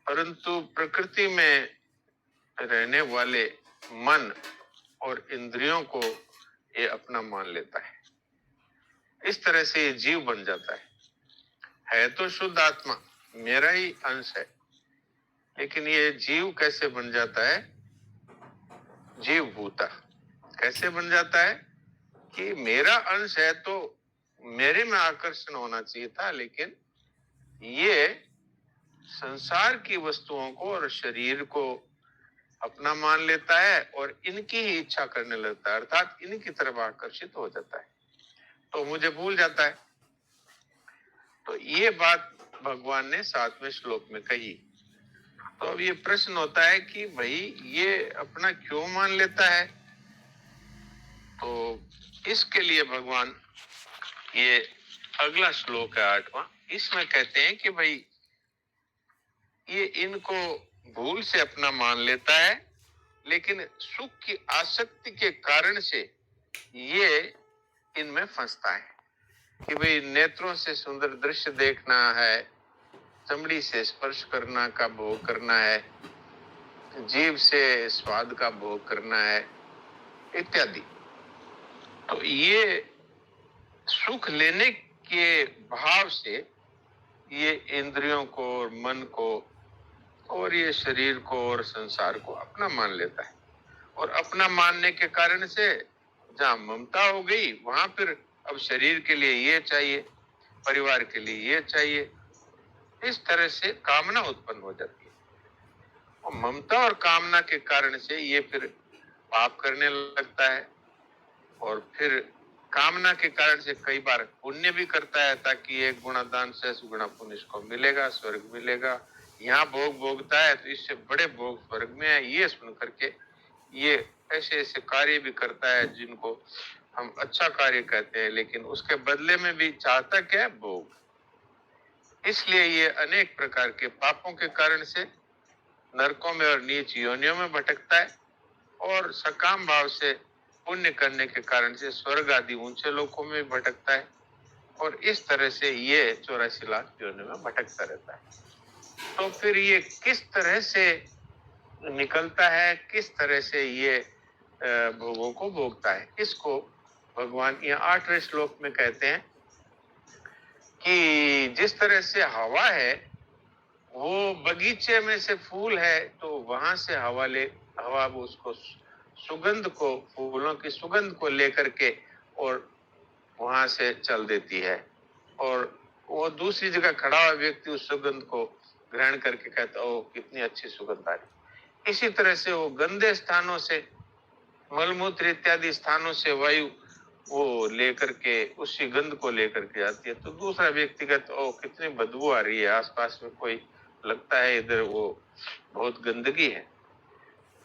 परंतु प्रकृति में रहने वाले मन और इंद्रियों को ये अपना मान लेता है। इस तरह से ये जीव बन जाता है तो शुद्ध आत्मा मेरा ही अंश है, लेकिन ये जीव कैसे बन जाता है? जीव भूता कैसे बन जाता है कि मेरा अंश है तो मेरे में आकर्षण होना चाहिए था, लेकिन ये संसार की वस्तुओं को और शरीर को अपना मान लेता है और इनकी ही इच्छा करने लगता है, अर्थात इनकी तरफ आकर्षित हो जाता है, तो मुझे भूल जाता है। तो ये बात भगवान ने 7वें श्लोक में कही। तो अब ये प्रश्न होता है कि भाई ये अपना क्यों मान लेता है? तो इसके लिए भगवान ये अगला श्लोक है 8वां, इसमें कहते हैं कि भाई ये इनको भूल से अपना मान लेता है, लेकिन सुख की आसक्ति के कारण से ये इनमें फंसता है कि भाई नेत्रों से सुंदर दृश्य देखना है, चमड़ी से स्पर्श करना का भोग करना है, जीभ से स्वाद का भोग करना है इत्यादि। तो ये सुख लेने के भाव से ये इंद्रियों को और मन को और ये शरीर को और संसार को अपना मान लेता है, और अपना मानने के कारण से जहां ममता हो गई वहां फिर अब शरीर के लिए ये चाहिए, परिवार के लिए ये चाहिए, इस तरह से कामना उत्पन्न हो जाती है। और ममता और कामना के कारण से ये फिर पाप करने लगता है, और फिर कामना के कारण से कई बार पुण्य भी करता है, ताकि एक गुना दान से गुना पुण्य इसको मिलेगा, स्वर्ग मिलेगा। यहाँ भोग भोगता है तो इससे बड़े भोग स्वर्ग में है, ये सुन करके ये ऐसे ऐसे कार्य भी करता है जिनको हम अच्छा कार्य कहते हैं, लेकिन उसके बदले में भी चाहता क्या है? भोग। इसलिए ये अनेक प्रकार के पापों के कारण से नरकों में और नीच योनियों में भटकता है, और सकाम भाव से पुण्य करने के कारण से स्वर्ग आदि ऊंचे लोकों में भटकता है, और इस तरह से ये 84 लाख योनियों में भटकता रहता है। तो फिर ये किस तरह से निकलता है, किस तरह से ये भोगों को भोगता है, इसको भगवान ये 8वें श्लोक में कहते हैं कि जिस तरह से हवा है, वो बगीचे में से फूल है तो वहां से हवा वो उसको सुगंध को, फूलों की सुगंध को लेकर के और वहां से चल देती है, और वो दूसरी जगह खड़ा हुआ व्यक्ति उस सुगंध को ग्रहण करके कहता ओ कितनी अच्छी सुगंध आ रही। इसी तरह से वो गंदे स्थानों से, मलमूत्र इत्यादि स्थानों से वायु वो लेकर के उसी गंध को लेकर के आती है, तो दूसरा व्यक्ति कहता ओ कितनी बदबू आ रही है, आसपास में कोई लगता है इधर वो बहुत गंदगी है।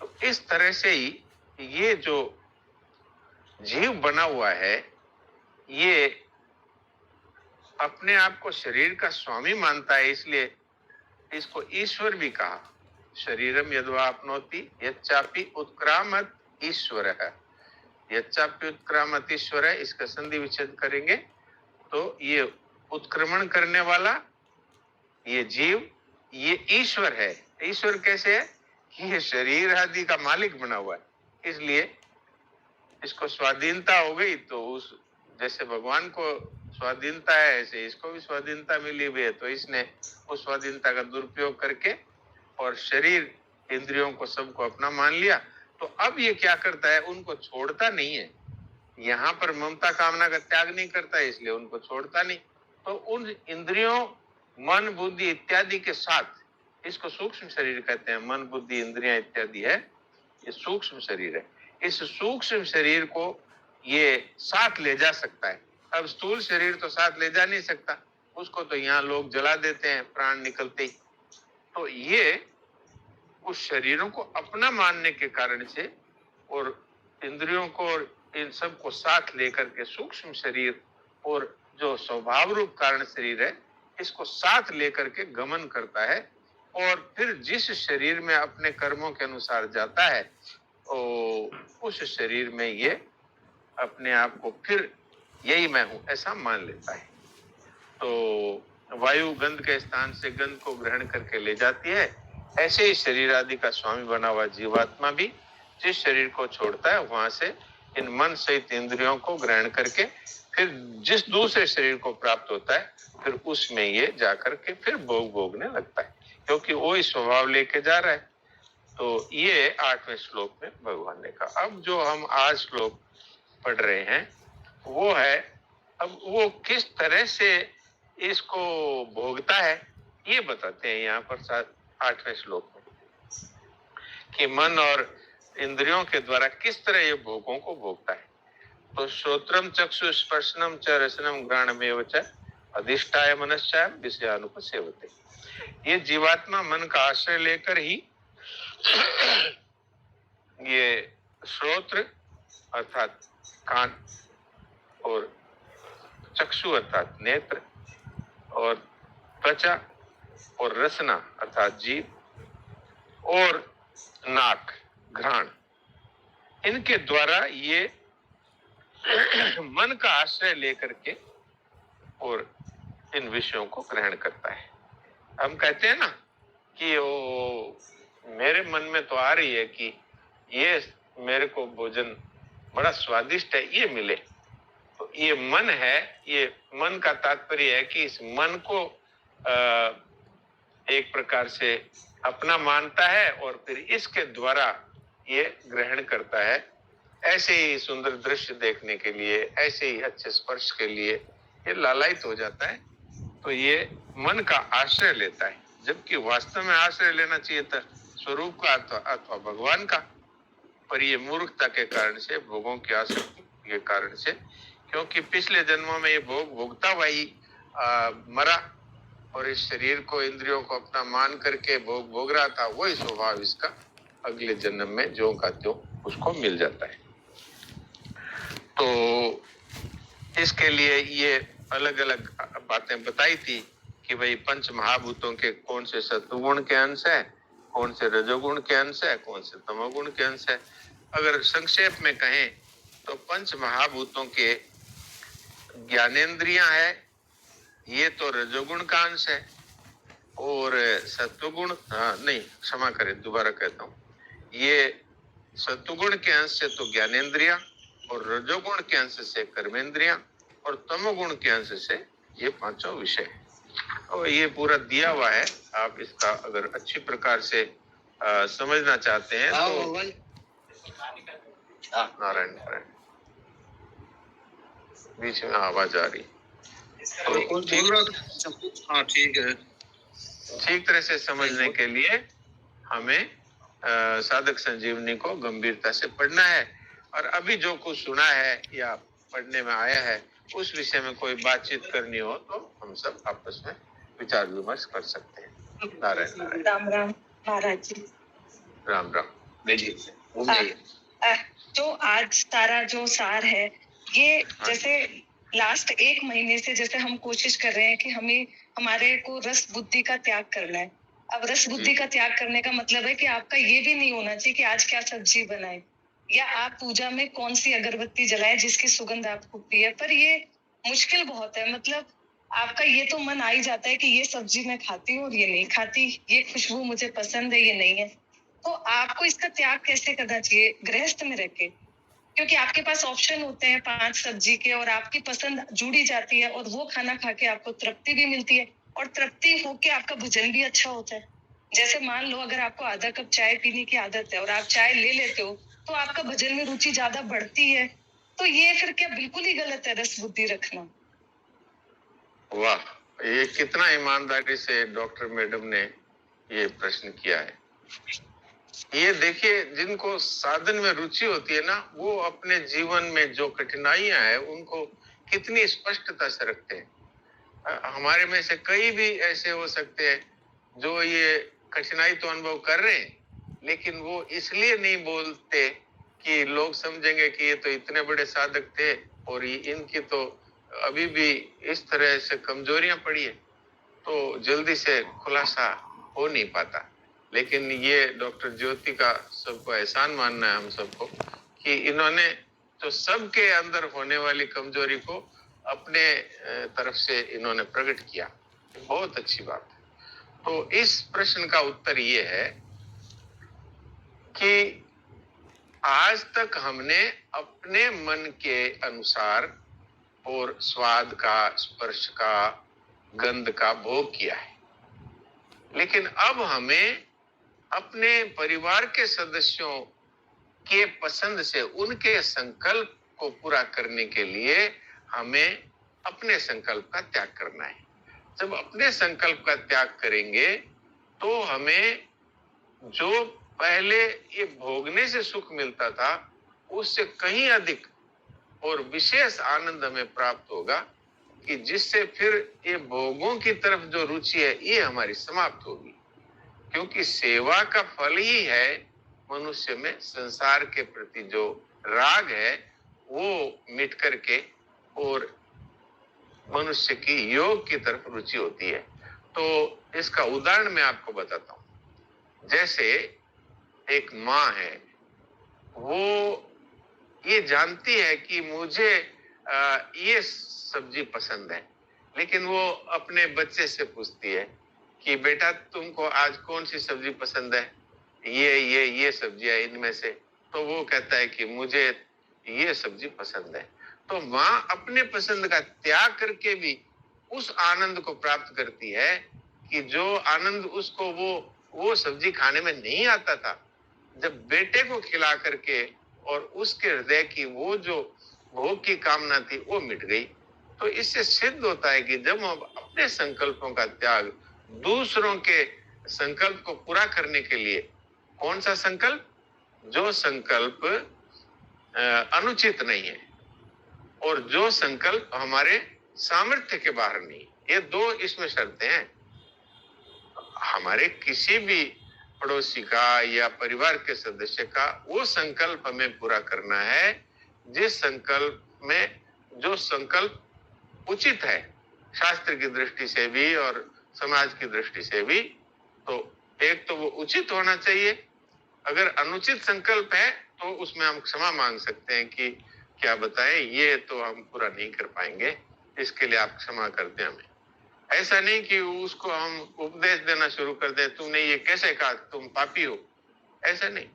तो इस तरह से ही ये जो जीव बना हुआ है, ये अपने आप को शरीर का स्वामी मानता है, इसलिए इसको ईश्वर भी कहा। शरीरम यद्वा आपनोति यच्चापि उत्क्रामत ईश्वर है, यच्चापि उत्क्रामत ईश्वर है, इसका संधि विच्छेद करेंगे तो ये उत्क्रमण करने वाला ये जीव ये ईश्वर है। ईश्वर कैसे है कि ये शरीर आदि का मालिक बना हुआ है, इसलिए इसको स्वाधीनता हो गई, तो उस जैसे भगवान को स्वाधीनता है ऐसे इसको भी स्वाधीनता मिली हुई है, तो इसने उस स्वाधीनता का दुरुपयोग करके और शरीर इंद्रियों को सबको अपना मान लिया। तो अब ये क्या करता है, उनको छोड़ता नहीं है, यहाँ पर ममता कामना का त्याग नहीं करता है, इसलिए उनको छोड़ता नहीं। तो उन इंद्रियों, मन बुद्धि इत्यादि के साथ, इसको सूक्ष्म शरीर कहते हैं, मन बुद्धि इंद्रियां इत्यादि है, ये सूक्ष्म शरीर है। इस सूक्ष्म शरीर को ये साथ ले जा सकता है। अब स्थूल शरीर तो साथ ले जा नहीं सकता, उसको तो यहाँ लोग जला देते हैं प्राण निकलते ही। तो ये उस शरीरों को अपना मानने के कारण से और इंद्रियों को और इन सब को साथ लेकर के सूक्ष्म शरीर और जो स्वभाव रूप कारण शरीर है, इसको साथ लेकर के गमन करता है, और फिर जिस शरीर में अपने कर्मों के अनुसार जाता है उस शरीर में ये अपने आप को फिर यही मैं हूं ऐसा मान लेता है। तो वायु गंध के स्थान से गंध को ग्रहण करके ले जाती है, ऐसे ही शरीर आदि का स्वामी बना हुआ जीवात्मा भी जिस शरीर को छोड़ता है वहां से इन मन सहित इंद्रियों को ग्रहण करके फिर जिस दूसरे शरीर को प्राप्त होता है फिर उसमें ये जाकर के फिर भोग भोगने लगता है, क्योंकि वो ही स्वभाव लेके जा रहा है। तो ये 8वें श्लोक में भगवान ने कहा। अब जो हम आज श्लोक पढ़ रहे हैं वो है, अब वो किस तरह से इसको भोगता है ये बताते हैं यहाँ पर 8वें श्लोक में, कि मन और इंद्रियों के द्वारा किस तरह ये भोगों को भोगता है। तो श्रोत्रम चक्षु स्पर्शनम च रसनम घ्राणमेव च अधिष्ठाय मनश्चाय विषयानुपसेवते। ये जीवात्मा मन का आश्रय लेकर ही ये श्रोत्र अर्थात कान और चक्षु अर्थात नेत्र और त्वचा और रसना अर्थात जीभ और नाक घ्राण, इनके द्वारा ये मन का आश्रय लेकर के और इन विषयों को ग्रहण करता है। हम कहते हैं ना कि वो मेरे मन में तो आ रही है कि ये मेरे को भोजन बड़ा स्वादिष्ट है ये मिले, तो ये मन है, ये मन का तात्पर्य है कि इस मन को एक प्रकार से अपना मानता है और फिर इसके द्वारा ये ग्रहण करता है। ऐसे ही सुंदर दृश्य देखने के लिए, ऐसे ही अच्छे स्पर्श के लिए ये लालायित हो जाता है, तो ये मन का आश्रय लेता है, जबकि वास्तव में आश्रय लेना चाहिए था स्वरूप का अथवा भगवान का। पर ये मूर्खता के कारण से, भोगों की आसक्ति के कारण से, क्योंकि पिछले जन्मों में ये भोग भोगता हुआ ही मरा और इस शरीर को, इंद्रियों को अपना मान करके भोग भोग रहा था, वही स्वभाव इसका अगले जन्म में जो का त्यों उसको मिल जाता है। तो इसके लिए ये अलग अलग बातें बताई थी कि भाई पंच महाभूतों के कौन से सत्वगुण के अंश है, कौन से रजोगुण के अंश है, कौन से तमोगुण के अंश है। अगर संक्षेप में कहें तो पंच महाभूतों के ज्ञानेंद्रियां है, ये तो रजोगुण का अंश है, और सत्वगुण नहीं, क्षमा करें दोबारा कहता हूँ, ये सत्वगुण के अंश से तो ज्ञानेंद्रियां और रजोगुण के अंश से कर्मेंद्रियां और तमोगुण के अंश से ये पांचों विषय। और ये पूरा दिया हुआ है, आप इसका अगर अच्छी प्रकार से समझना चाहते हैं तो नारायण नारायण बीच में आवाज आ रही, तो ठीक है, ठीक तरह से समझने के लिए हमें साधक संजीवनी को गंभीरता से पढ़ना है। और अभी जो कुछ सुना है या पढ़ने में आया है उस विषय में कोई बातचीत करनी हो तो हम सब आपस में विचार विमर्श कर सकते हैं। नारायण नारायण। राम राम महाराज जी। राम राम। तो आज सारा जो सार है ये, जैसे लास्ट 1 महीने से जैसे हम कोशिश कर रहे हैं कि हमारे को रस बुद्धि का त्याग करना है। अब रस बुद्धि का त्याग करने का मतलब है कि आपका ये भी नहीं होना चाहिए कि आज क्या सब्जी बनाए या आप पूजा में कौन सी अगरबत्ती जलाए जिसकी सुगंध आपको प्रिय है। पर ये मुश्किल बहुत है, मतलब आपका ये तो मन आ ही जाता है कि ये सब्जी मैं खाती हूँ और ये नहीं खाती, ये खुशबू मुझे पसंद है ये नहीं है। तो आपको इसका त्याग कैसे करना चाहिए गृहस्थ में रह के, क्योंकि आपके पास ऑप्शन होते हैं 5 सब्जी के और आपकी पसंद जुड़ी जाती है और वो खाना खा के आपको तृप्ति भी मिलती है और तृप्ति होके आपका भोजन भी अच्छा होता है। जैसे मान लो अगर आपको आधा कप चाय पीने की आदत है और आप चाय ले लेते हो तो आपका भोजन में रुचि ज्यादा बढ़ती है, तो ये फिर क्या बिल्कुल ही गलत है रस बुद्धि रखना? वाह, ये कितना ईमानदारी से डॉक्टर मैडम ने ये प्रश्न किया है। ये देखिए, जिनको साधन में रुचि होती है ना, वो अपने जीवन में जो कठिनाइयां हैं उनको कितनी स्पष्टता से रखते हैं। हमारे में से कई भी ऐसे हो सकते हैं जो ये कठिनाई तो अनुभव कर रहे हैं, लेकिन वो इसलिए नहीं बोलते कि लोग समझेंगे कि ये तो इतने बड़े साधक थे और इनकी तो अभी भी इस तरह से कमजोरियां पड़ी है, तो जल्दी से खुलासा हो नहीं पाता। लेकिन ये डॉक्टर ज्योति का सबको एहसान मानना है हम सबको कि इन्होंने तो सबके अंदर होने वाली कमजोरी को अपने तरफ से इन्होंने प्रकट किया बहुत अच्छी बात है। तो इस प्रश्न का उत्तर ये है कि आज तक हमने अपने मन के अनुसार और स्वाद का, स्पर्श का, गंध का भोग किया है, लेकिन अब हमें अपने परिवार के सदस्यों के पसंद से उनके संकल्प को पूरा करने के लिए हमें अपने संकल्प का त्याग करना है। जब अपने संकल्प का त्याग करेंगे तो हमें जो पहले ये भोगने से सुख मिलता था उससे कहीं अधिक और विशेष आनंद हमें प्राप्त होगा, कि जिससे फिर ये भोगों की तरफ जो रुचि है ये हमारी समाप्त होगी। क्योंकि सेवा का फल ही है मनुष्य में संसार के प्रति जो राग है वो मिट करके और मनुष्य की योग की तरफ रुचि होती है। तो इसका उदाहरण मैं आपको बताता हूं। जैसे एक माँ है, वो ये जानती है कि मुझे ये सब्जी पसंद है, लेकिन वो अपने बच्चे से पूछती है कि बेटा तुमको आज कौन सी सब्जी पसंद है, ये सब्जियां इनमें से। तो वो कहता है कि मुझे ये सब्जी पसंद है। तो माँ अपने पसंद का त्याग करके भी उस आनंद को प्राप्त करती है कि जो आनंद उसको वो सब्जी खाने में नहीं आता था, जब बेटे को खिला करके और उसके हृदय की वो जो भोग की कामना थी वो मिट गई। तो इससे सिद्ध होता है कि जब हम अपने संकल्पों का त्याग दूसरों के संकल्प को पूरा करने के लिए, कौन सा संकल्प, जो संकल्प अनुचित नहीं है और जो संकल्प हमारे सामर्थ्य के बाहर नहीं, ये दो इसमें शर्तें हैं। हमारे किसी भी पड़ोसी का या परिवार के सदस्य का वो संकल्प हमें पूरा करना है जिस संकल्प में, जो संकल्प उचित है शास्त्र की दृष्टि से भी और समाज की दृष्टि से भी। तो एक तो वो उचित होना चाहिए। अगर अनुचित संकल्प है तो उसमें हम क्षमा मांग सकते हैं कि क्या बताएं, ये तो हम पूरा नहीं कर पाएंगे, इसके लिए आप क्षमा कर दें हमें। ऐसा नहीं कि उसको हम उपदेश देना शुरू कर दें, तुमने ये कैसे कहा, तुम पापी हो, ऐसा नहीं,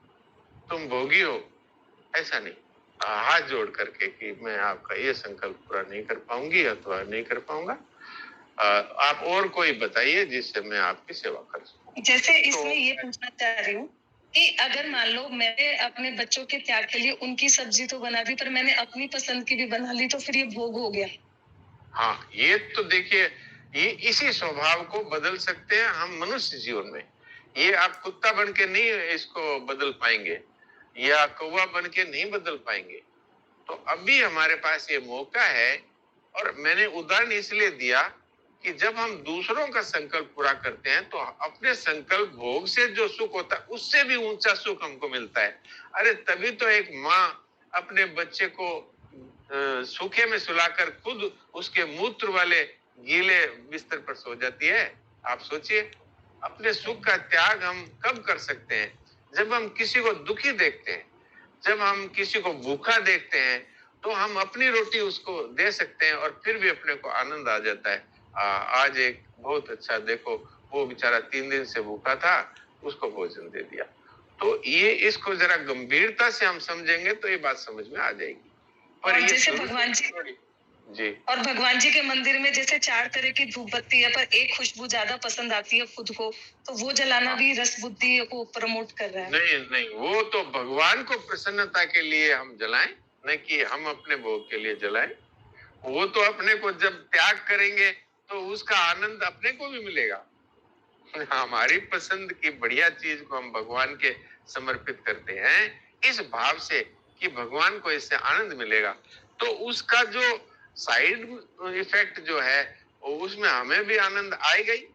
तुम भोगी हो, ऐसा नहीं। हाथ जोड़ करके कि मैं आपका ये संकल्प पूरा नहीं कर पाऊंगी अथवा नहीं कर पाऊंगा, आप और कोई बताइए जिससे मैं आपकी सेवा कर सकूं। जैसे इसमें ये पूछना चाह रही हूँ कि अगर मान लो मैंने अपने बच्चों के त्याग के लिए उनकी सब्जी तो बना दी, पर मैंने अपनी पसंद की भी बना ली, तो फिर ये भोग हो गया। हाँ, ये तो देखिए, ये इसी स्वभाव को बदल सकते हैं हम मनुष्य जीवन में। ये आप कुत्ता बन के नहीं इसको बदल पाएंगे या कौवा बन के नहीं बदल पाएंगे। तो अभी हमारे पास ये मौका है। और मैंने उदाहरण इसलिए दिया कि जब हम दूसरों का संकल्प पूरा करते हैं तो अपने संकल्प भोग से जो सुख होता है उससे भी ऊंचा सुख हमको मिलता है। अरे तभी तो एक माँ अपने बच्चे को सूखे में सुलाकर खुद उसके मूत्र वाले गीले बिस्तर पर सो जाती है। आप सोचिए, अपने सुख का त्याग हम कब कर सकते हैं? जब हम किसी को दुखी देखते हैं, जब हम किसी को भूखा देखते हैं, तो हम अपनी रोटी उसको दे सकते हैं और फिर भी अपने को आनंद आ जाता है। आज एक बहुत अच्छा, देखो वो बेचारा 3 दिन से भूखा था, उसको भोजन दे दिया। तो ये इसको जरा गंभीरता से हम समझेंगे तो ये बात समझ में आ जाएगी। पर और ये जैसे भगवान जी जी, और भगवान जी के मंदिर में जैसे 4 तरह की धूप बत्ती है, पर एक खुशबू ज्यादा पसंद आती है खुद को, तो वो जलाना भी रस बुद्धि को प्रमोट कर रहा है। नहीं नहीं, वो तो भगवान को प्रसन्नता के लिए हम जलाएं, नहीं कि हम अपने भोग के लिए जलाएं। वो तो अपने को जब त्याग करेंगे तो उसका आनंद अपने को भी मिलेगा। हमारी पसंद की बढ़िया चीज को हम भगवान के समर्पित करते हैं इस भाव से कि भगवान को इससे आनंद मिलेगा, तो उसका जो साइड इफेक्ट जो है उसमें हमें भी आनंद आएगा ही,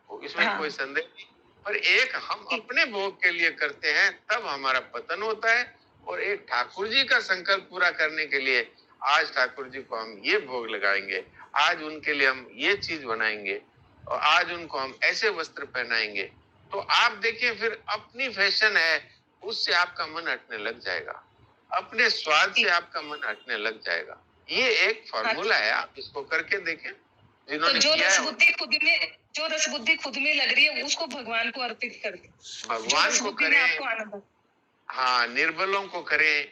इसमें हाँ। कोई संदेह नहीं। पर एक हम अपने भोग के लिए करते हैं तब हमारा पतन होता है। और एक ठाकुर जी का संकल्प पूरा करने के लिए आज ठाकुर जी को हम ये भोग लगाएंगे, आज उनके लिए हम ये चीज बनाएंगे और आज उनको हम ऐसे वस्त्र पहनाएंगे। तो आप देखिए, फिर अपनी फैशन है उससे आपका मन हटने लग जाएगा, अपने स्वाद से आपका मन हटने लग जाएगा। ये एक फॉर्मूला है, आप इसको करके देखें। तो जिन्होंने जो किया रस है बुद्धि खुद में, जो रस बुद्धि खुद में लग रही है उसको भगवान को अर्पित कर दे। जो भगवान रस को बुद्धि में करें। आपको आनंद है। हाँ, निर्बलों को करें,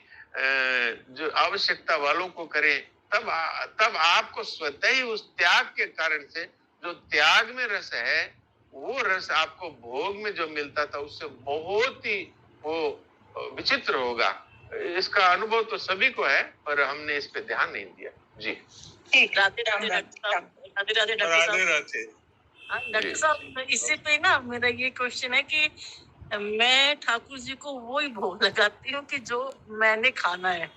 जो आवश्यकता वालों को करें, तब आपको स्वतः ही उस त्याग के कारण से, जो त्याग में रस है, वो रस आपको भोग में जो मिलता था उससे बहुत ही वो विचित्र होगा। इसका अनुभव तो सभी को है, पर हमने इस पे ध्यान नहीं दिया। जी ठीक, राधे राम राधे राम डॉक्टर साहब, राधे राधे डॉक्टर राधे साहब। राधे। हाँ, जी डॉक्टर साहब, इससे पे ना मेरा ये क्वेश्चन है कि मैं ठाकुर जी को वो ही भोग लगाती हूँ कि जो मैंने खाना है।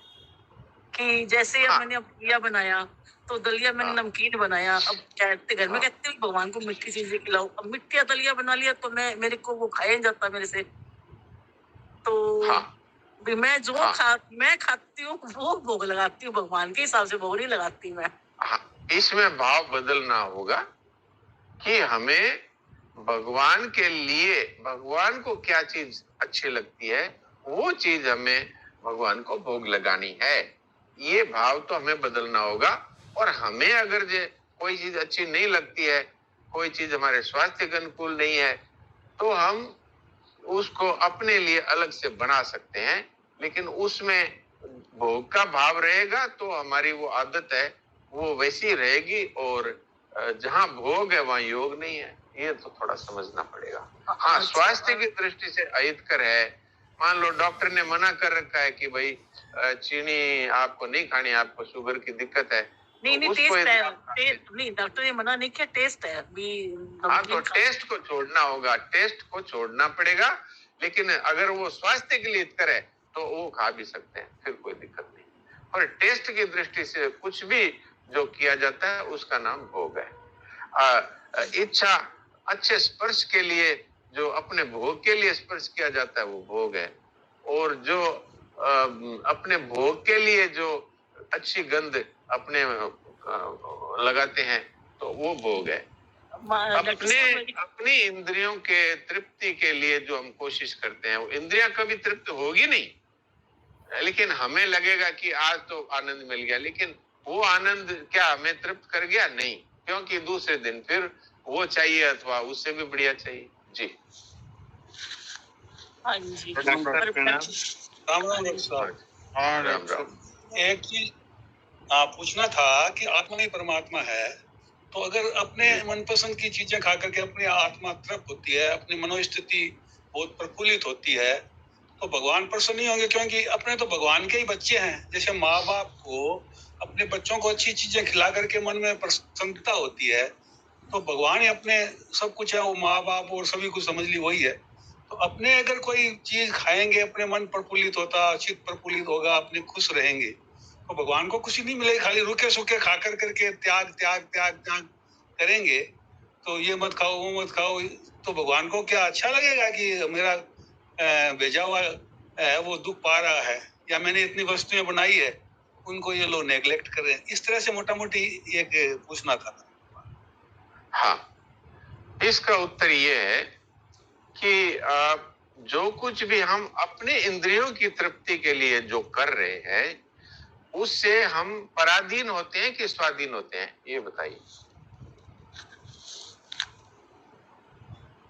कि जैसे अब हाँ मैंने अब दलिया बनाया, तो दलिया मैंने हाँ नमकीन बनाया। अब कहते घर में हाँ कहते हैं भगवान को मीठी चीजें खिलाओ। अब मिट्टिया दलिया बना लिया तो मेरे को वो खाया नहीं जाता मेरे से। तो हाँ भी मैं जो हाँ मैं खाती हूँ वो भोग लगाती हूँ, भगवान के हिसाब से भोग नहीं लगाती मैं। हाँ, इसमें भाव बदलना होगा कि हमें भगवान के लिए, भगवान को क्या चीज अच्छी लगती है, वो चीज हमें भगवान को भोग लगानी है। ये भाव तो हमें बदलना होगा। और हमें अगर जे कोई चीज अच्छी नहीं लगती है, कोई चीज हमारे स्वास्थ्य के अनुकूल नहीं है, तो हम उसको अपने लिए अलग से बना सकते हैं, लेकिन उसमें भोग का भाव रहेगा तो हमारी वो आदत है वो वैसी रहेगी। और जहां भोग है वहां योग नहीं है, ये तो थोड़ा समझना पड़ेगा। हाँ, स्वास्थ्य की दृष्टि से अहितकर है। मान लो डॉक्टर ने मना कर रखा है कि भाई चीनी आपको नहीं खानी, आपको शुगर की दिक्कत है, नहीं तो नहीं, उसको टेस्ट यदि है। आप टेस्ट नहीं, डॉक्टर ने मना नहीं किया, टेस्ट है अभी। हाँ, तो टेस्ट को छोड़ना होगा, टेस्ट को छोड़ना पड़ेगा। लेकिन अगर वो स्वास्थ्य के लिए हितकर है तो वो खा भी सकते हैं, फिर कोई दिक्कत नहीं। पर टेस्ट की दृष्टि से कुछ भी जो किया जाता है उसका नाम भोग है। इच्छा, अच्छे स्पर्श के लिए, जो अपने भोग के लिए स्पर्श किया जाता है वो भोग है। और जो अपने भोग के लिए जो अच्छी गंध अपने लगाते हैं तो वो भोग है। अपनी इंद्रियों के तृप्ति के लिए जो हम कोशिश करते हैं, वो इंद्रियां कभी तृप्त होगी नहीं, लेकिन हमें लगेगा कि आज तो आनंद मिल गया, लेकिन वो आनंद क्या हमें तृप्त कर गया? नहीं, क्योंकि दूसरे दिन फिर वो चाहिए अथवा उससे भी बढ़िया चाहिए। जी हाँ जी। राम राम साहब। हाँ, राम राम। एक चीज पूछना था कि आत्मा ही परमात्मा है, तो अगर अपने मनपसंद की चीजें खा करके अपनी आत्मा तृप्त होती है, अपनी मनोस्थिति बहुत प्रफुल्लित होती है, तो भगवान प्रसन्न नहीं होंगे? क्योंकि अपने तो भगवान के ही बच्चे हैं। जैसे माँ बाप को अपने बच्चों को अच्छी चीजें खिला करके मन में प्रसन्नता होती है, तो भगवान ही अपने सब कुछ है, वो माँ बाप और सभी कुछ समझ ली वही है। तो अपने अगर कोई चीज खाएंगे, अपने मन प्रफुल्लित होता, चित्त प्रफुल्लित होगा, अपने खुश रहेंगे, तो भगवान को खुशी नहीं मिलेगी। खाली रुके सूखे खा कर करके त्याग त्याग त्याग त्याग करेंगे, तो ये मत खाओ वो मत खाओ, तो भगवान को क्या अच्छा लगेगा कि मेरा भेजा हुआ है वो दुख पा रहा है, या मैंने इतनी वस्तुएं बनाई है उनको ये लोग नेग्लेक्ट कर रहे हैं? इस तरह से मोटा मोटी एक पूछना था। हाँ, इसका उत्तर ये है कि जो कुछ भी हम अपने इंद्रियों की तृप्ति के लिए जो कर रहे हैं, उससे हम पराधीन होते हैं कि स्वाधीन होते हैं, ये बताइए।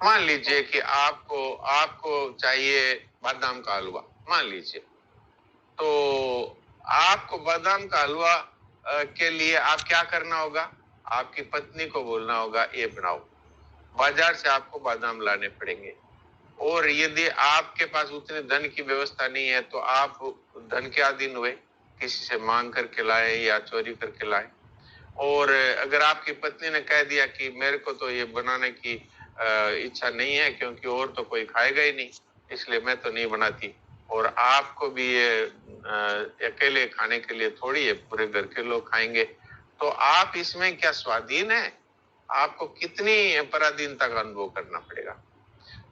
मान लीजिए कि आपको चाहिए बादाम का हलवा, मान लीजिए, तो आपको बादाम का हलवा के लिए आप क्या करना होगा? आपकी पत्नी को बोलना होगा ये बनाओ, बाजार से आपको बादाम लाने पड़ेंगे। और यदि आपके पास उतने धन की व्यवस्था नहीं है तो आप धन के अधीन हुए, किसी से मांग करके लाए या चोरी करके लाए। और अगर आपकी पत्नी ने कह दिया कि मेरे को तो ये बनाने की इच्छा नहीं है, क्योंकि और तो कोई खाएगा ही नहीं, इसलिए मैं तो नहीं बनाती, और आपको भी ये अकेले खाने के लिए थोड़ी है, पूरे घर के लोग खाएंगे, तो आप इसमें क्या स्वाधीन है? आपको कितनी पराधीनता का अनुभव करना पड़ेगा।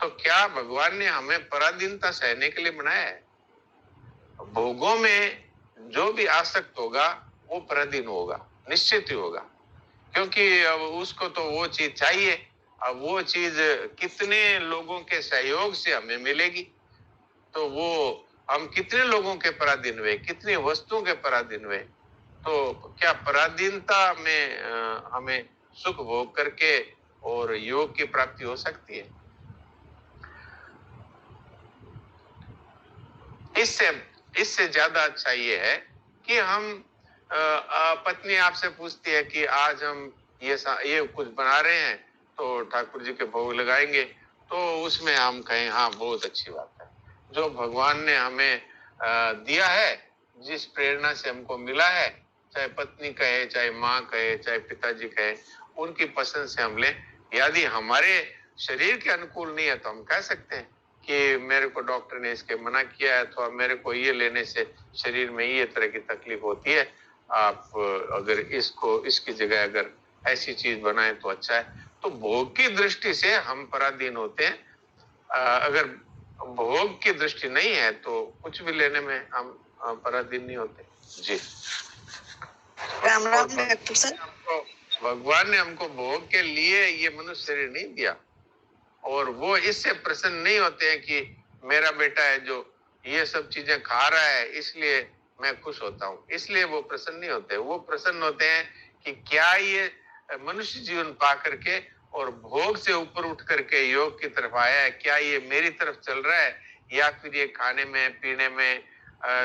तो क्या भगवान ने हमें पराधीनता सहने के लिए बनाया है? भोगों में जो भी आसक्त होगा वो पराधीन होगा, निश्चित ही होगा, क्योंकि अब उसको तो वो चीज चाहिए। अब वो चीज कितने लोगों के सहयोग से हमें मिलेगी, तो वो हम कितने लोगों के पराधीन हुए, कितनी वस्तुओं के पराधीन हुए। तो क्या पराधीनता में हमें सुख भोग करके और योग की प्राप्ति हो सकती है। इससे इससे ज्यादा अच्छा ये है कि हम पत्नी आपसे पूछती है कि आज हम ये कुछ बना रहे हैं तो ठाकुर जी के भोग लगाएंगे, तो उसमें हम कहें हाँ बहुत अच्छी बात है, जो भगवान ने हमें दिया है, जिस प्रेरणा से हमको मिला है, चाहे पत्नी कहे, चाहे माँ कहे, चाहे पिताजी कहे, उनकी पसंद से हम लें। यदि हमारे शरीर के अनुकूल नहीं है तो हम कह सकते हैं कि मेरे को डॉक्टर ने इसके मना किया है, तो मेरे को ये लेने से शरीर में ये तरह की तकलीफ होती है, आप अगर इसकी जगह अगर ऐसी चीज बनाए तो अच्छा है। तो भोग की दृष्टि से हम पराधीन होते हैं। अगर भोग की दृष्टि नहीं है तो कुछ भी लेने में हम पराधीन नहीं होते। जी राम राम डॉक्टर सर। भगवान ने हमको भोग के लिए ये मनुष्य शरीर नहीं दिया, और वो इससे प्रसन्न नहीं होते हैं कि मेरा बेटा है जो ये सब चीजें खा रहा है इसलिए मैं खुश होता हूँ, इसलिए वो प्रसन्न नहीं होते। वो प्रसन्न होते हैं कि क्या ये मनुष्य जीवन पा करके और भोग से ऊपर उठ करके योग की तरफ आया है, क्या ये मेरी तरफ चल रहा है, या फिर ये खाने में, पीने में,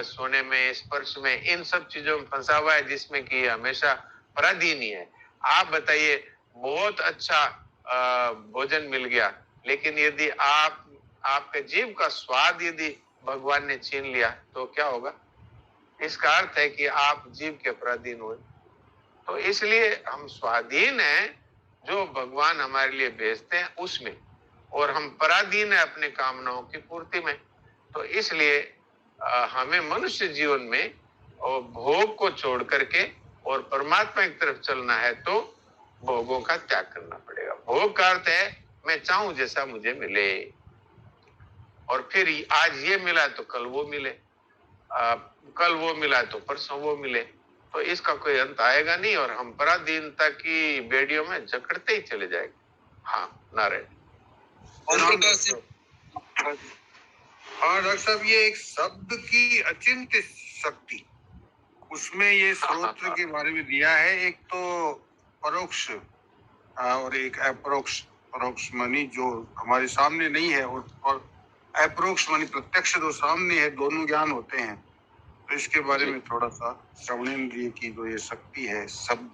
सोने में, स्पर्श में, इन सब चीजों में फंसा हुआ है जिसमें कि हमेशा पराधीन ही है। आप बताइए, बहुत अच्छा भोजन मिल गया, लेकिन यदि आपके जीभ का स्वाद यदि भगवान ने छीन लिया तो क्या होगा? इसका अर्थ है कि आप जीभ के पराधीन हुए। तो इसलिए हम स्वाधीन हैं जो भगवान हमारे लिए भेजते हैं उसमें, और हम पराधीन है अपने कामनाओं की पूर्ति में। तो इसलिए हमें मनुष्य जीवन में भोग को छोड़ करके और परमात्मा की तरफ चलना है तो भोगों का त्याग करना पड़ेगा। भोग का अर्थ है मैं चाहूं जैसा मुझे मिले, और फिर आज ये मिला तो कल वो मिले, कल वो मिला तो परसों वो मिले, तो इसका कोई अंत आएगा नहीं, और हम पराधीनता की बेड़ियों में जकड़ते ही चले जाएंगे। हाँ नारायण। हाँ डॉक्टर साहब, ये एक शब्द की अचिंत्य शक्ति, उसमें ये स्रोत्र के बारे में दिया है। एक तो परोक्ष और एक अप्रोक्ष। परोक्ष मानी जो हमारे सामने नहीं है, और अप्रोक्ष मानी प्रत्यक्ष जो सामने है, दोनों ज्ञान होते हैं। तो इसके बारे में थोड़ा सा श्रवणेन्द्रिय की जो ये शक्ति है शब्द,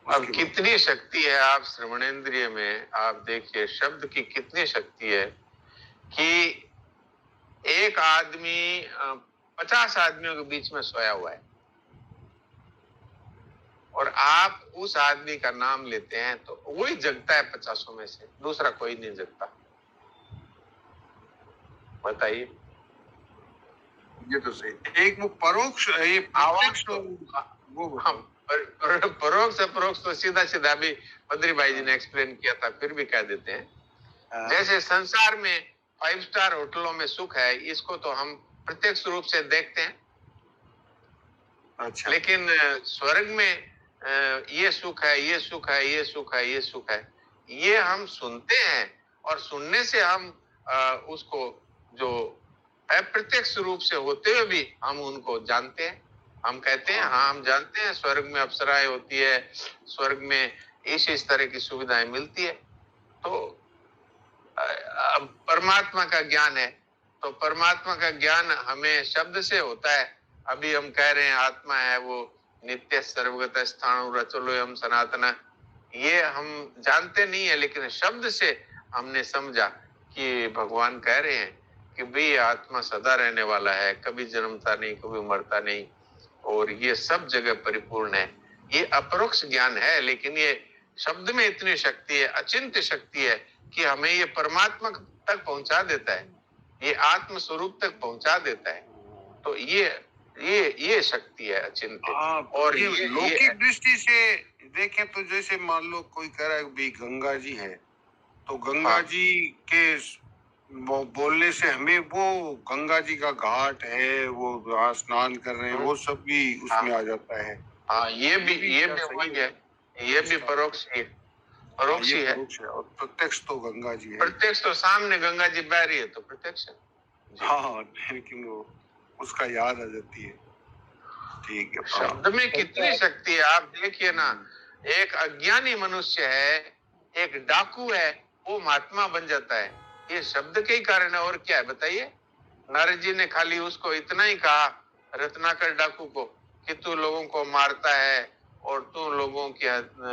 अब कितनी शक्ति है आप श्रवणेन्द्रिय में, आप देखिए शब्द की कितनी शक्ति है कि एक आदमी 50 आदमियों के बीच में सोया हुआ है, और आप उस आदमी का नाम लेते हैं तो वही जगता है 50 में से, दूसरा कोई नहीं जगता। बताइए। ये तो सही। एक वो परोक्ष है, ये प्रत्यक्ष वो हम परोक्ष अपरोक्ष तो सीधा सीधा अभी बद्री भाई जी ने एक्सप्लेन किया था, फिर भी कह देते हैं। जैसे संसार में 5 स्टार होटलों में सुख है, इसको तो हम प्रत्यक्ष रूप से देखते हैं। अच्छा। लेकिन स्वर्ग में ये सुख है, ये सुख है, ये सुख है, ये सुख है, ये हम सुनते हैं, और सुनने से हम उसको जो अप्रत्यक्ष रूप से होते हुए भी हम उनको जानते हैं। हम कहते हैं हाँ हम जानते हैं स्वर्ग में अप्सराएं होती है, स्वर्ग में इस तरह की सुविधाएं मिलती है। तो परमात्मा का ज्ञान है, तो परमात्मा का ज्ञान हमें शब्द से होता है। अभी हम कह रहे हैं आत्मा है वो नित्य सर्वगत स्थान रचलोयम सनातन, ये हम जानते नहीं है, लेकिन शब्द से हमने समझा कि भगवान कह रहे हैं कि भाई आत्मा सदा रहने वाला है, कभी जन्मता नहीं, कभी मरता नहीं, और ये सब जगह परिपूर्ण है। ये अपरोक्ष ज्ञान है, लेकिन ये शब्द में इतनी शक्ति है, अचिंत्य शक्ति है कि हमें ये परमात्मा तक पहुंचा देता है, ये आत्म स्वरूप तक पहुंचा देता है। तो ये शक्ति है अचिंत्य। और ये लौकिक दृष्टि से देखें तो जैसे मान लो कोई कह रहा है भी गंगा जी है, तो गंगा जी के बोलने से हमें वो गंगा जी का घाट है, वो स्नान कर रहे हैं, वो सब भी उसमें आ जाता है। हाँ ये भी वही है, ये भी परोक्ष है, परोक्ष ही है। और प्रत्यक्ष तो गंगा जी है। प्रत्यक्ष तो सामने गंगा जी बह रही है तो प्रत्यक्ष है। हाँ लेकिन वो उसका याद आ जाती है। ठीक है। शब्द में कितनी शक्ति है आप देखिए ना, एक अज्ञानी मनुष्य है, एक डाकू है, वो महात्मा बन जाता है। ये शब्द के ही कारण है, और क्या है बताइए। नारद जी ने खाली उसको इतना ही कहा, रत्नाकर डाकू को, कि तू लोगों को मारता है और तू लोगों की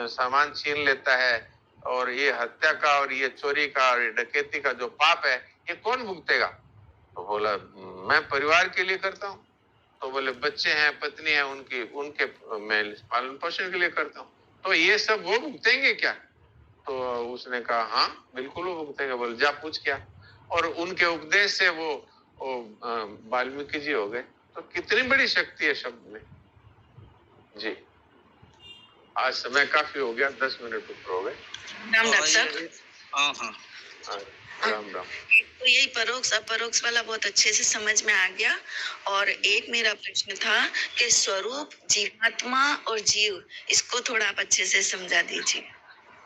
सामान छीन लेता है, और ये हत्या का और ये चोरी का और ये डकैती का जो पाप है, ये कौन भुगतेगा? तो बोला मैं परिवार के लिए करता हूँ। तो बोले बच्चे हैं, पत्नी है, उनके मैं पालन पोषण के लिए करता हूँ, तो ये सब वो भुगतेंगे क्या? तो उसने कहा हाँ बिल्कुल वो भुगतेंगे। बोले जा पूछ क्या। और उनके उपदेश से वो वाल्मीकि जी हो गए। तो कितनी बड़ी शक्ति है शब्द में। जी, आज समय काफी हो गया, 10 मिनट ऊपर हो गए। राम डॉक्टर साहब। हाँ हाँ राम राम। तो यही परोक्ष अपरोक्ष वाला बहुत अच्छे से समझ में आ गया। और एक मेरा प्रश्न था कि स्वरूप, जीवात्मा और जीव, इसको थोड़ा आप अच्छे से समझा दीजिए।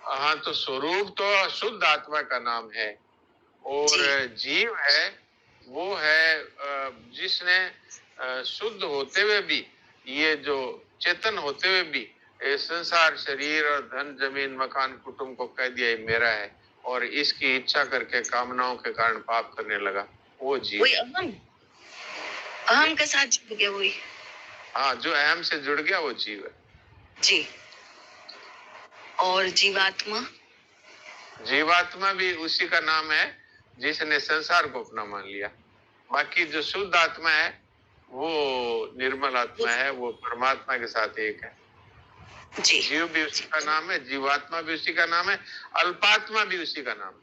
हाँ, तो स्वरूप तो शुद्ध आत्मा का नाम है, और जीव है वो है जिसने शुद्ध होते हुए भी, ये जो चेतन होते हुए भी संसार, शरीर और धन, जमीन, मकान, कुटुंब को कह दिया ये मेरा है, और इसकी इच्छा करके कामनाओं के कारण पाप करने लगा, वो जीव। वही अहम के साथ जुड़ गया वही। हाँ, जो अहम से जुड़ गया वो जीव है जी। और जीवात्मा? जीवात्मा भी उसी का नाम है जिसने संसार को अपना मान लिया। बाकी जो शुद्ध आत्मा है वो निर्मल आत्मा है, वो परमात्मा के साथ एक है। जी। जीव भी उसी का नाम है, जीवात्मा भी उसी का नाम है, अल्पात्मा भी उसी का नाम है।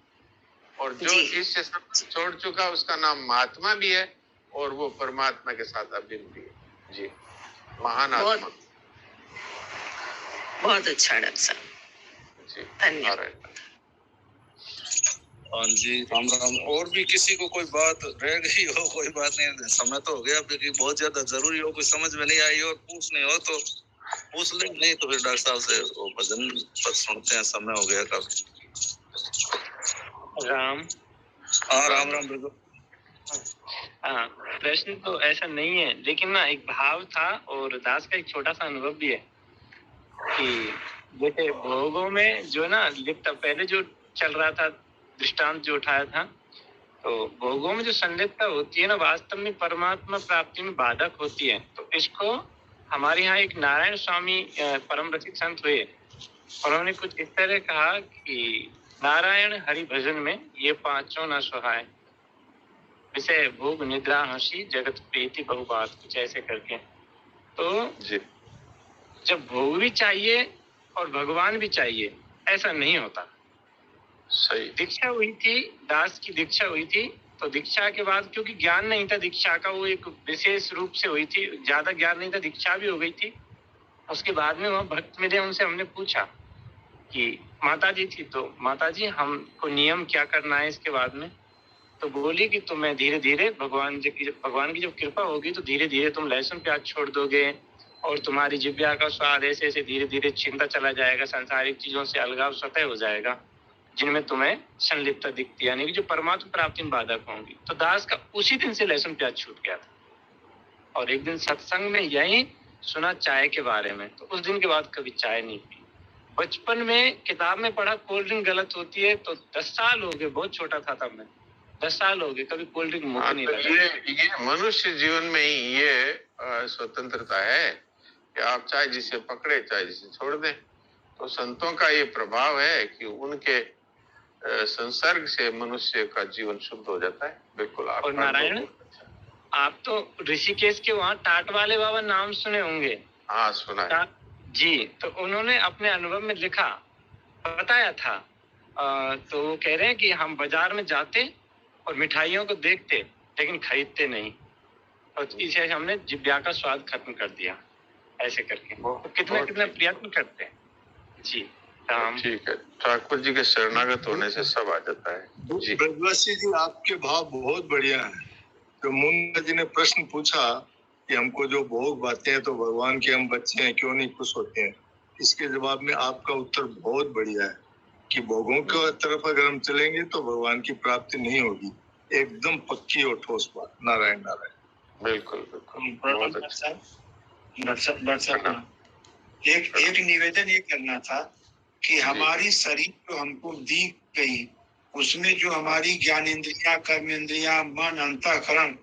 और जो इससे सब छोड़ चुका उसका नाम महात्मा भी है, और वो परमात्मा के साथ अभिन्न भी है। जी, महान आत्मा। बहुत अच्छा डॉक्टर साहब जी, धन्यवाद। हाँ जी, राम राम। और भी किसी को कोई बात रह गई हो? कोई बात नहीं, समय तो हो गया, क्योंकि बहुत ज्यादा जरूरी हो, कोई समझ में नहीं आई और पूछनी हो तो पूछ ले, नहीं तो फिर डॉक्टर साहब से वो भजन पर सुनते हैं, समय हो गया काफी। राम। हाँ राम राम बिल्कुल। हाँ, प्रश्न तो ऐसा नहीं है, लेकिन ना एक भाव था, और दास का एक छोटा सा अनुभव भी है कि जैसे भोगों में जो ना लिप्त, पहले जो चल रहा था दृष्टांत जो उठाया था, तो भोगों में जो संलिप्तता होती है ना, वास्तव में परमात्मा प्राप्ति में बाधक होती है। तो इसको हमारे यहाँ एक नारायण स्वामी परम रसिक संत हुए, उन्होंने कुछ इस तरह कहा कि नारायण हरि भजन में ये पांचों न सुहाए, विषय भोग निद्रा हंसी जगत प्रीति बहुबात, कुछ ऐसे करके। तो जी, जब भोग भी चाहिए और भगवान भी चाहिए, ऐसा नहीं होता। सही। दीक्षा हुई थी, दास की दीक्षा हुई थी, तो दीक्षा के बाद क्योंकि ज्ञान नहीं था दीक्षा का, वो एक विशेष रूप से हुई थी, ज्यादा ज्ञान नहीं था, दीक्षा भी हो गई थी। उसके बाद में वहाँ भक्त मिले, उनसे हमने पूछा कि माता जी थी, तो माता जी हमको नियम क्या करना है इसके बाद में? तो बोली कि तुम्हें धीरे धीरे भगवान की जब कृपा होगी तो धीरे धीरे तुम लहसुन प्याज छोड़ दोगे, और तुम्हारी जिह्वा का स्वाद ऐसे ऐसे धीरे धीरे छीनता चला जाएगा, सांसारिक चीजों से अलगाव स्वतः हो जाएगा, जिनमें तुम्हें संलिप्तता दिखती है, यानी कि जो परमात्मा प्राप्ति में बाधक होंगी। तो दास का उसी दिन से लहसुन प्याज छूट गया था। और एक दिन सत्संग में यही सुना चाय के बारे में, तो उस दिन के बाद कभी चाय नहीं पी। बचपन में किताब में पढ़ा कोल्ड ड्रिंक गलत होती है, तो 10 साल हो गए, बहुत छोटा था तब मैं, 10 साल हो गए, कभी कोल्ड ड्रिंक मुंह नहीं लगा। ये मनुष्य जीवन में ही ये स्वतंत्रता है कि आप चाहे जिसे पकड़े चाहे जिसे छोड़ दें। तो संतों का ये प्रभाव है कि उनके संसर्ग से मनुष्य का जीवन शुद्ध हो जाता है। बिल्कुल। आप और नारायण, आप तो ऋषिकेश के वहाँ टाट वाले बाबा नाम सुने होंगे। हाँ, सुना है जी। तो उन्होंने अपने अनुभव में लिखा, बताया था, तो वो कह रहे हैं कि हम बाजार में जाते और मिठाइयों को देखते लेकिन खरीदते नहीं, और इसे हमने जिह्वा का स्वाद खत्म कर दिया, ऐसे करके। तो कितना प्रयत्न करते हैं। जी राम। ठीक है, ठाकुर जी के शरणागत होने से सब आ जाता है। जी ब्रजवासी जी, आपके भाव बहुत बढ़िया है। तो मुन्ना जी ने प्रश्न पूछा कि हमको जो भोग बातें हैं, तो भगवान के हम बच्चे हैं, क्यों नहीं खुश होते हैं? इसके जवाब में आपका उत्तर बहुत बढ़िया है कि भोगों की तरफ अगर हम चलेंगे तो भगवान की प्राप्ति नहीं होगी। एकदम पक्की और ठोस बात। नारायण नारायण। बिल्कुल बिल्कुल, बहुत अच्छा। एक निवेदन ये करना था कि हमारी शरीर जो हमको दी गई, उसमें जो हमारी ज्ञान इंद्रिया, कर्म इंद्रिया, मन, अंतःकरण,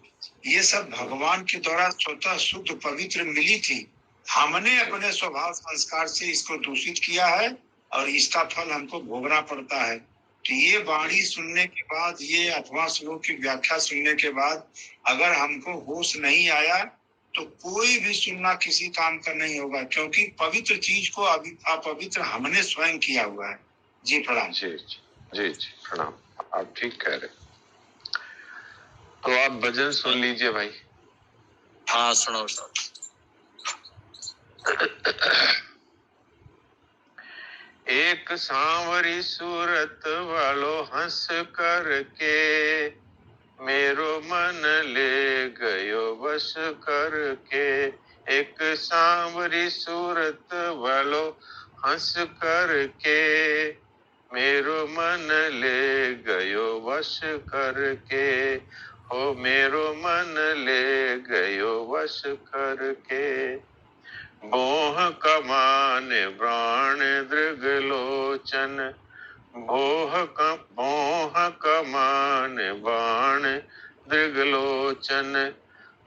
ये सब भगवान के द्वारा स्वतः शुद्ध पवित्र मिली थी। हमने अपने स्वभाव संस्कार से इसको दूषित किया है और इसका फल हमको भोगना पड़ता है। तो ये वाणी सुनने के बाद, ये 8वां श्लोक की व्याख्या सुनने के बाद अगर हमको होश नहीं आया तो कोई भी सुनना किसी काम का नहीं होगा, क्योंकि पवित्र चीज को अभी अपवित्र हमने स्वयं किया हुआ है। जी प्रणाम। जी जी जी प्रणाम, आप ठीक कह रहे। तो आप भजन सुन लीजिए भाई। हाँ सुनो सुनो। एक सांवरी सूरत वालो हंस करके मेरो मन ले गयो वश करके। एक सांवरी सूरत वालो हंस करके मेरो मन ले गयो वश करके। हो मेरो मन ले गयो वश करके। मोह कमान प्राण दृगलोचन, मोह कमान बाण दृगलोचन।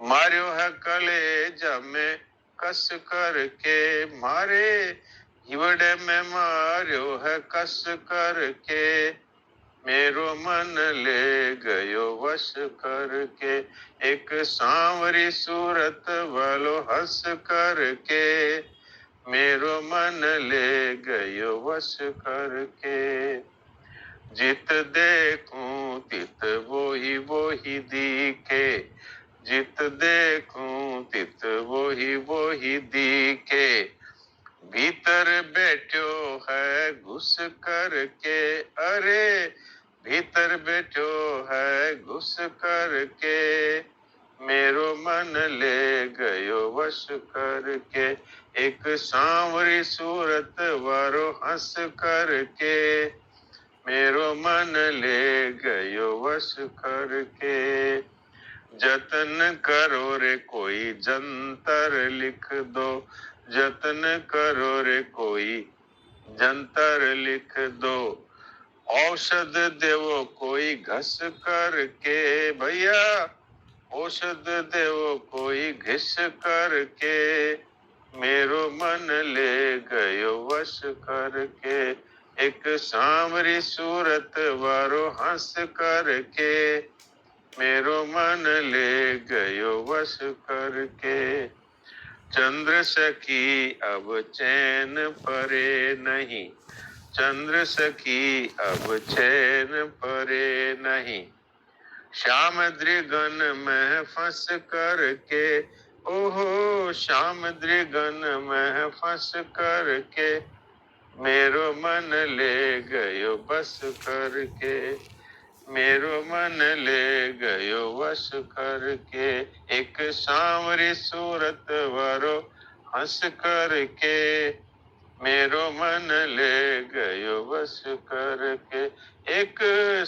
मार्यो है कलेजा में कस करके, मारे हिवड़े में मार्यो है कस करके। मेरो मन ले गयो वश करके। एक सांवरी सूरत वालो हंस करके मेरो मन ले गयो वश करके। जित देखूं तित वही वही दिखे, जित देखूं तित वही वही दिखे। भीतर बैठो है घुस करके, अरे भीतर बैठो है घुस करके। मेरो मन ले गयो वश करके। एक सांवरी सूरत वारो हंस करके मेरो मन ले गयो वश करके। जतन करो रे कोई जंतर लिख दो, जतन करो रे कोई जंतर लिख दो। औषध देवो कोई घस करके, भैया औषध देवो कोई घिस करके। मेरो मन ले गयो वश करके। एक सांवरी सूरत वारो हंस करके मेरो मन ले गयो वश करके। चंद्र सखी अब चैन परे नहीं, चंद्र सखी अब चैन परे नहीं। श्याम दृगन में फंस करके, ओहो श्याम दृगन में फंस करके मेरो मन ले गयो बस करके। मेरो मन ले गयो वश करके। एक सांवरी सूरत वारो हंस करके मेरो मन ले गयो वश करके। एक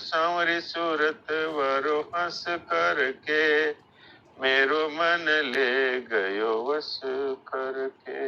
सांवरी सूरत वारो हंस करके मेरो मन ले गयो वश करके।